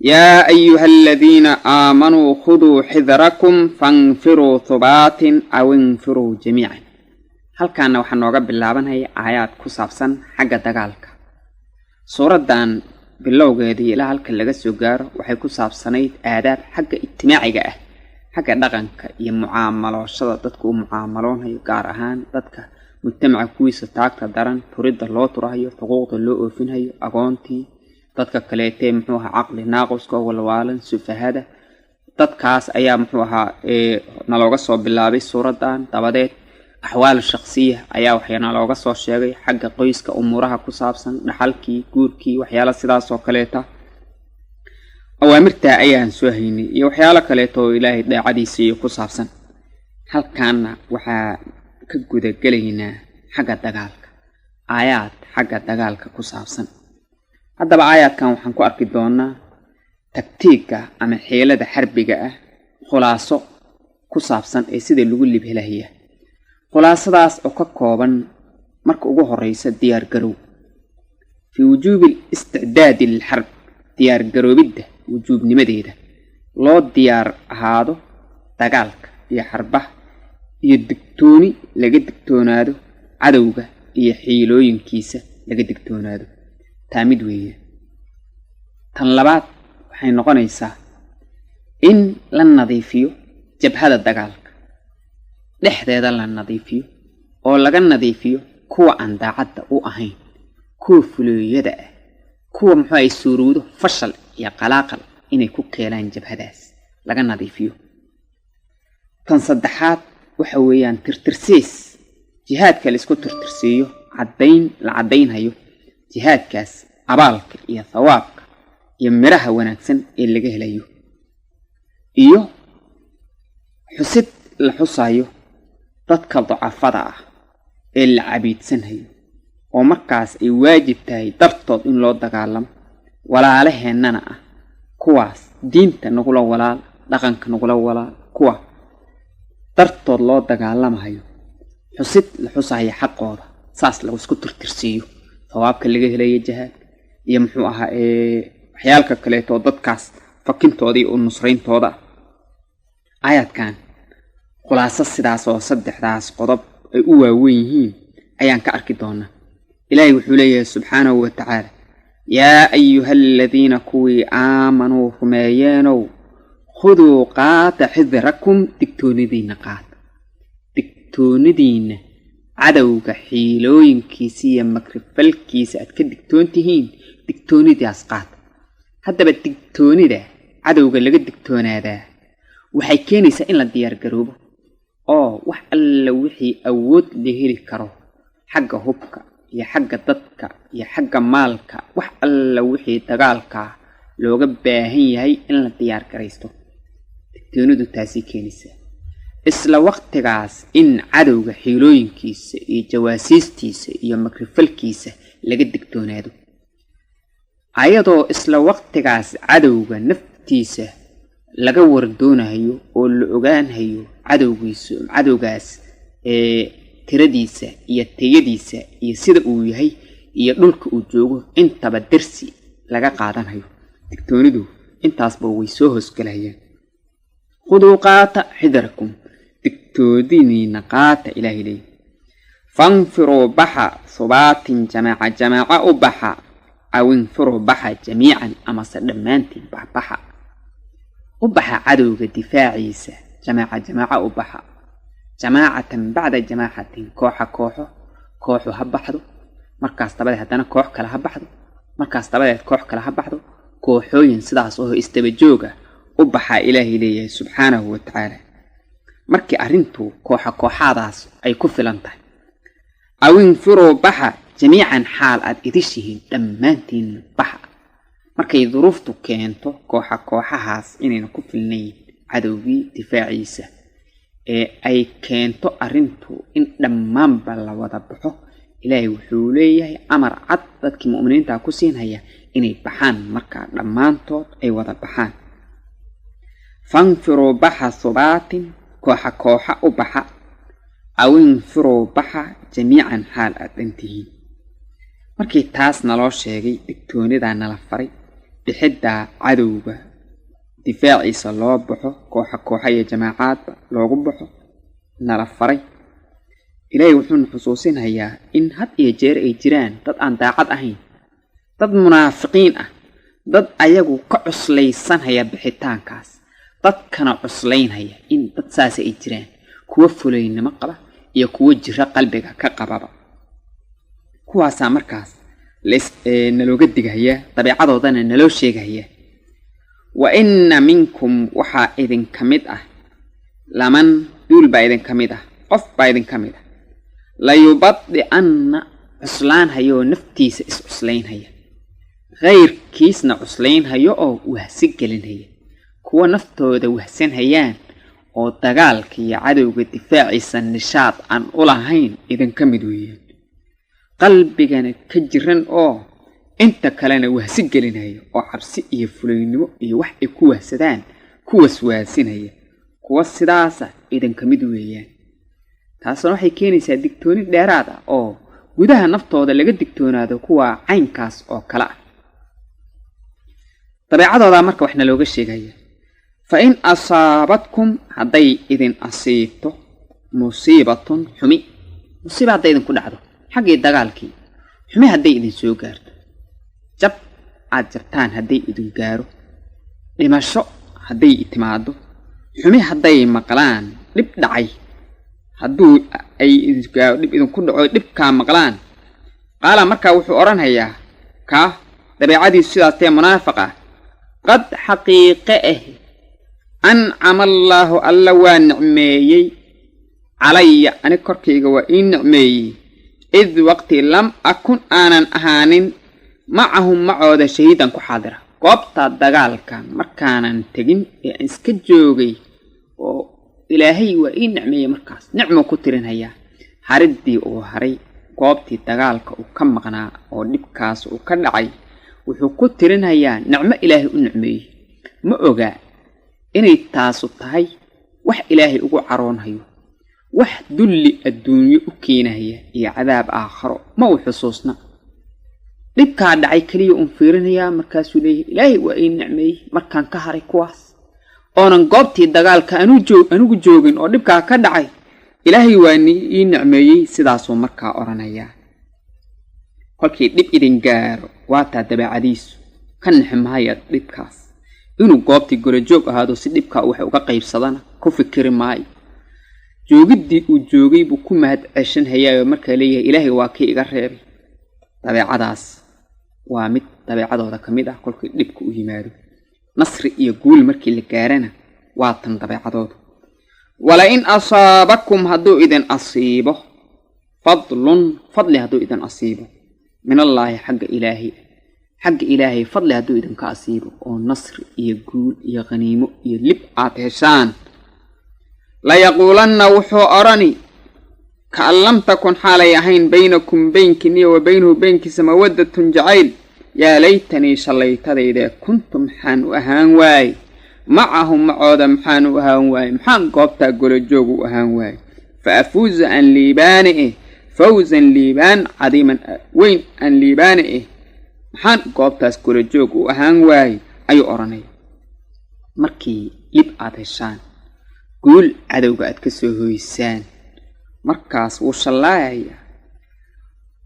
يا أيها الذين آمنوا خذوا حذركم فانفروا ثبات أو انفروا جميعا. هل كان وحنا نوغا بلابن هي آيات كسابسن حق دقالك سورة دان باللوغيدي إلى هالك اللغة سوغار وحي كسابسنيد آداب حق اجتماعي حق دقانك يا معاملة وشدة دادكو معاملون هي قارهان دادك مجتمع كويس تاكتا داران تريد اللو تراهيو حقوق اللو اوفين هي أغونتي dadka kaleetee muxuu ahaa caqli naaqoska walwaalan sufahada dadkaas ayaa muxuu ahaa nalooga soo bilaabay suuradan dabadeed axwaal shakhsiya ayaa waxyaana looga soo sheegay xagga qoyska umuraha ku saabsan dhaxalkii guurkii waxyaalo sidaas oo kaleeta awaamirta ayaan soo haynay iyo waxyaalo kaleeto ilaahay daacadiisa iyo ku saabsan halkaana waxaa ka guda galaynaa xagga dagaalka aayaad xagga dagaalka ku saabsan haddaba aayaadkan waxaan ku arki doonaa taktiigga ama xeelada xarbiga ah khulaaso ku saabsan ee sida lagu libhelahiya khulaasadaas oo ka kooban marka ugu horeysa diyaar garow fi wujuubi al-isticdaad lil-harb diyaar garoobidda wujuubnimadeeda loo diyaar ahaado dagaalka iyo xarbaha iyo digtooni laga digtoonaado cadowga iyo xiilooyinkiisa laga digtoonaado taamid weeye tan labaad waxay noqonaysaa in la nadiifiyo jabhada dagaalka dhexdeeda la nadiifiyo oo laga nadiifiyo kuwa aan daacadda u ahayn kuwa fulooyada ah kuwa muxuu ay suuruudo fashal iyo qalaaqal inay ku keenaan jabhadaas laga nadiifiyo tan saddexaad waxa weeyaan tirtirsiis jihaadka la isku tirtirsiiyo la caddaynhayo jihaadkaas abaalka iyo thawaabka iyo miraha wanaagsan ee laga helayo iyo xusid la xusayo dadka dacafada ah ee la cabiidsanhayo oo markaas ay waajib tahay dartood in loo dagaalamo walaalaheennana ah kuwaas diinta nagula walaal dhaqanka nagula walaal kuwa dartood loo dagaalamayo xusid la xusayo xaqooda saas lagu isku tirtirsiiyo thawaabka laga helayo jihaad iyo muxuu ahaa waxyaalka kaleeto dadkaas fakintoodii oo nusrayntooda aayadkan khulaaso sidaas oo saddexdaas qodob ay u waaweyn yihiin ayaan ka arki doonaa ilaahay wuxuu leeyahay subxaanahu wa tacaala yaa ayuhalladhiina kuwii aamanuu rumeeyeenow khuduu qaata xidrakum digtoonidiinna qaata digtoonidiinna cadowga xiilooyinkiisa iyo makrifalkiisa aad ka digtoontihiin digtoonidaas qaata haddaba digtoonida cadowga laga digtoonaadaa waxay keenaysaa in la diyaar garoobo oo wax alla wixii awood la heli karo xagga hubka iyo xagga dadka iyo xagga maalka wax alla wixii dagaalka looga baahan yahay in la diyaar garaysto digtoonidu taasi keenaysaa isla waqtigaas in cadowga xiilooyinkiisa iyo jawaasiistiisa iyo makrifalkiisa laga digtoonaado ayadoo isla waqtigaas cadowga naftiisa laga wardoonayo oo la ogaanayo cadowgaas tiradiisa iyo tayadiisa iyo sida uu yahay iyo dhulka uu joogo intaba darsi laga qaadanayo digtoonidu intaasba way soo hoosgalayaan khuduu qaata xidrakum digtoodiinna qaata ilaahay leeyahay fanfiruu baxa subaatin jamaaca u baxa aw infiruu baxa jamiican amase dhammaantiin baxa u baxa cadowga difaaciisa jamaaca u baxa jamaacatan bacda jamaacatin kooxu ha baxdo markaas dabadeed haddana koox kale ha baxdo markaas dabadeed koox kale ha baxdo kooxooyin sidaas oo istaba jooga u baxa ilaahay leeyahay subxaanahu wa tacaala markii arrintu kooxadaas ay ku filan tahay aw infiruu baxa jamiican xaal aad idishihiin dhammaantiin baxa markay duruuftu keento kooxahaas inayna ku filnayn cadowgii difaaciisa ee ay keento arrintu in dhammaanba la wada baxo ilaahay wuxuu leeyahay amar cad dadkii mu'miniinta ku siinaya inay baxaan markaa dhammaantood ay wada baxaan fanfiruu baxa subaatin kooxa u baxa aw infiruu baxa jamiican xaal aad dhantihiin markii taas naloo sheegay digtoonidaa nala faray bixidda cadowga difaaciisa loo baxo kooxa iyo jamaacaadba loogu baxo nala faray. ilaahay wuxuu xusuusinayaa in had iyo jeer ay jiraan dad aan daacad ahayn, dad munaafiqiin ah, dad ayagu ka cuslaysanaya bixitaankaas, dadkana cuslaynaya in dad saas ay jiraan, kuwa fulaynimo qaba iyo kuwa jira qalbiga ka qababa. kuwaasaa markaas nalooga digaya, dabeecadoodana naloo sheegaya. wa inna minkum waxaa idin ka mid ah laman duul baa idin ka mid ah, qof baa idin ka mid ah layubaddi'anna cuslaanhayo oo naftiisa is-cuslaynhaya, kayrkiisna cuslaynhayo oo wahsi gelinhaya. kuwa naftooda wahsanhayaan oo dagaalka iyo cadowga difaaciisa nishaad aan u lahayn idinka mid weeyaan, qalbigana ka jiran oo inta kalena wahsi gelinaya oo cabsi iyo fulaynimo iyo wax ay ku wahsadaan ku waswaasinaya. kuwa sidaasa idinka mid weeyaan. taasna waxay keenaysaa digtooni dheeraad ah oo gudaha naftooda laga digtoonaado kuwa caynkaas oo kale ah. dabeecadooda marka waxna looga sheegaya. fa in asaabatkum hadday idin asiibto musiibatun xumi, musiiba hadday idinku dhacdo xaggii dagaalkii, xumi hadday idin soo gaarto, jab aad jabtaan hadday idin gaaro, dhimasho hadday timaado, xumi hadday maqlaan dhib dhacay, hadduu ay dhib idinku dhaco dhibkaa maqlaan, qaala markaa wuxuu odhanhayaa kaa dabeecadiisu sidaastee munaafiqa, qad xaqiiqe ah ancama allaahu alla waa nicmeeyey calaya ani korkayga waa ii nicmeeyey, id waqti lam akun aanan ahaanin macahum macooda shahiidan ku xaadira. goobta dagaalka markaanan tegin ee aan iska joogay oo ilaahay waa ii nicmeeyey, markaas nicmo ku tirinhayaa. hariddii uu haray goobtii dagaalka uu ka maqnaa oo dhibkaas uu ka dhacay wuxuu ku tirinhayaa nicmo ilaahay u nicmeeyey. ma ogaa inay taasu tahay wax ilaahay ugu caroonhayo, wax dulli adduunyo u keenahaya iyo cadaab aakhiro ma uu xusuusna. dhibkaa dhacay keliya uun fiirinayaa, markaasuu leeyahay ilaahay waa ii nicmeeyey markaan ka haray kuwaas oonan goobtii dagaalka anigu joogin oo dhibkaa ka dhacay, ilaahay waa ii nicmeeyey. sidaasuu markaa odhanayaa. kolkii dhib idin gaaro waataa dabeecadiisu ka nixi mahaya dhibkaas, inuu goobtii golajoog ahaado si dhibkaa wax uga qaybsadana ku fikiri maayo. joogiddii uu joogay buu ku mahad ceshanhayaa, markaa leeyahay ilaahay waa kii iga reebay. dabeecadaas waa mid dabeecadooda ka mid ah. kolkii dhibka u yimaado nasri iyo guul markii la gaarana waa tan dabeecadooda. wala in asaabakum hadduu idin asiibo fadli hadduu idin asiibo min allaahi xagga ilaahay fadli hadduu idinka asiibo oo nasri iyo guul iyo khaniimo iyo lib aad heshaan, layaquulanna wuxuu odhani kaan lam takun xaalay ahayn baynakum baynkiiniyo wa baynahu baynkiisa mawaddatun jacayl, yaa laytanii shallaytadayde kuntu maxaan u ahaan waaye macahum macooda maxaan u ahaan waaye, maxaan goobtaa golajoog u ahaan waaye. fa afuuza aan liibaane fawzan liibaan cadiiman weyn aan liibaane maxaan goobtaas golajoog u ahaan waaye ayuu odhanaya. markii lib aad heshaan, guul cadowga aad ka soo hoysaan, markaas wuu shallaayaya.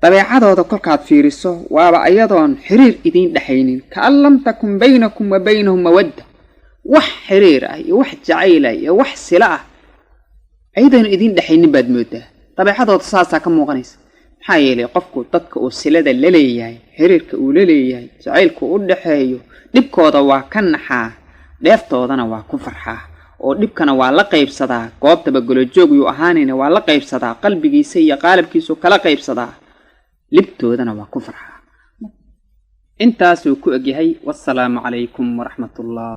dabeecadooda kolkaad fiiriso waaba ayadoon xiriir idiin dhexaynin, kaan lam takun baynakum wa baynahum mawadda, wax xiriir ah iyo wax jacayl ah iyo wax sila ah ayadoon idiin dhexaynin baad moodaa. dabeecadooda saasaa ka muuqanaysa. maxaa yeelay qofku dadka uu silada la leeyahay, xiriirka uu la leeyahay, jacaylku u dhaxeeyo, dhibkooda waa ka naxaa, dheeftoodana waa ku farxaa, oo dhibkana waa la qaybsadaa. goobtaba golajoog yuu ahaanayna waa la qaybsadaa, qalbigiisa iyo qaalabkiisu kala qaybsadaa, libtoodana waa ku farxaa. intaasuu ku egyahay. wassalaamu calaykum waraxmatullah.